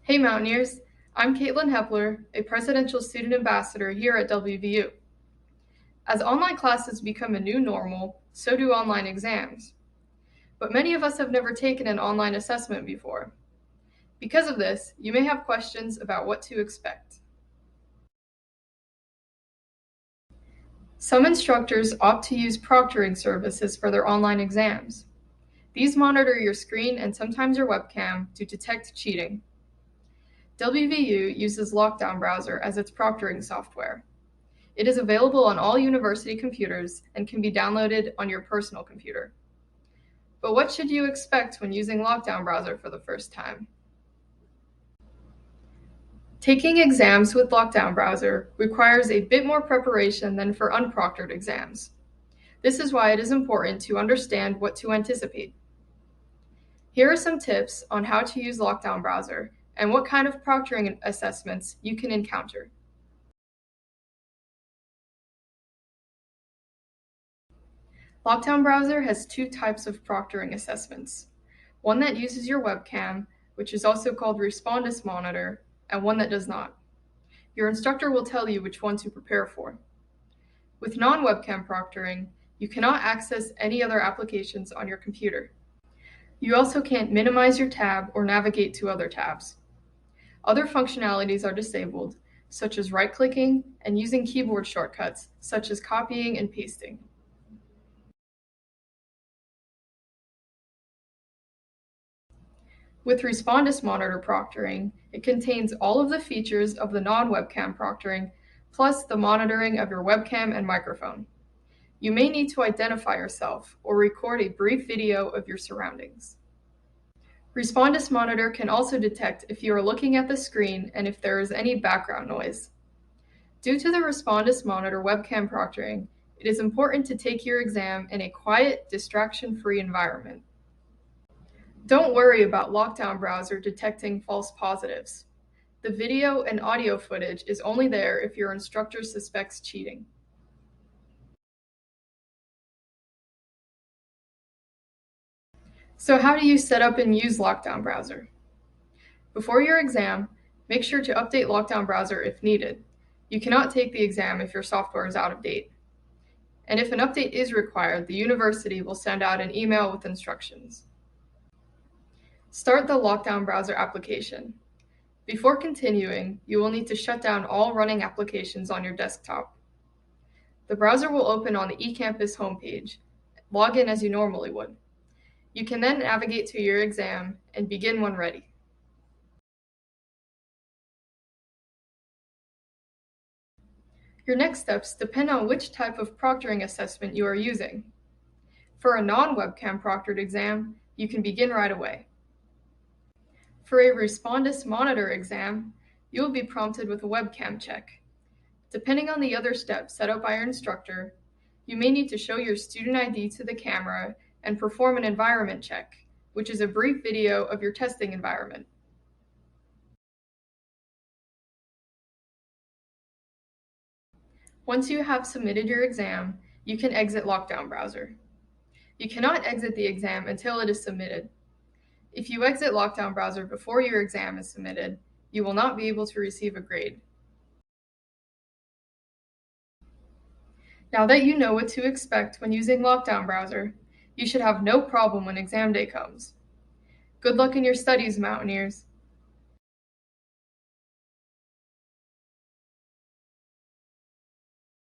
Hey Mountaineers, I'm Katilyn Hepler, a Presidential Student Ambassador here at WVU. As online classes become a new normal, so do online exams. But many of us have never taken an online assessment before. Because of this, you may have questions about what to expect. Some instructors opt to use proctoring services for their online exams. These monitor your screen and sometimes your webcam to detect cheating. WVU uses Lockdown Browser as its proctoring software. It is available on all university computers and can be downloaded on your personal computer. But what should you expect when using Lockdown Browser for the first time? Taking exams with Lockdown Browser requires a bit more preparation than for unproctored exams. This is why it is important to understand what to anticipate. Here are some tips on how to use Lockdown Browser and what kind of proctoring assessments you can encounter. Lockdown Browser has two types of proctoring assessments. One that uses your webcam, which is also called Respondus Monitor, and one that does not. Your instructor will tell you which one to prepare for. With non-webcam proctoring, you cannot access any other applications on your computer. You also can't minimize your tab or navigate to other tabs. Other functionalities are disabled, such as right-clicking and using keyboard shortcuts, such as copying and pasting. With Respondus Monitor proctoring, it contains all of the features of the non-webcam proctoring, plus the monitoring of your webcam and microphone. You may need to identify yourself or record a brief video of your surroundings. Respondus Monitor can also detect if you are looking at the screen and if there is any background noise. Due to the Respondus Monitor webcam proctoring, it is important to take your exam in a quiet, distraction-free environment. Don't worry about Lockdown Browser detecting false positives. The video and audio footage is only there if your instructor suspects cheating. So how do you set up and use Lockdown Browser? Before your exam, make sure to update Lockdown Browser if needed. You cannot take the exam if your software is out of date. And if an update is required, the university will send out an email with instructions. Start the Lockdown Browser application. Before continuing, you will need to shut down all running applications on your desktop. The browser will open on the eCampus homepage. Log in as you normally would. You can then navigate to your exam and begin when ready. Your next steps depend on which type of proctoring assessment you are using. For a non-webcam proctored exam, you can begin right away. For a Respondus Monitor exam, you will be prompted with a Webcam Check. Depending on the other steps set up by your instructor, you may need to show your student ID to the camera and perform an environment check, which is a brief video of your testing environment. Once you have submitted your exam, you can exit Lockdown Browser. You cannot exit the exam until it is submitted. If you exit Lockdown Browser before your exam is submitted, you will not be able to receive a grade. Now that you know what to expect when using Lockdown Browser, you should have no problem when exam day comes. Good luck in your studies, Mountaineers!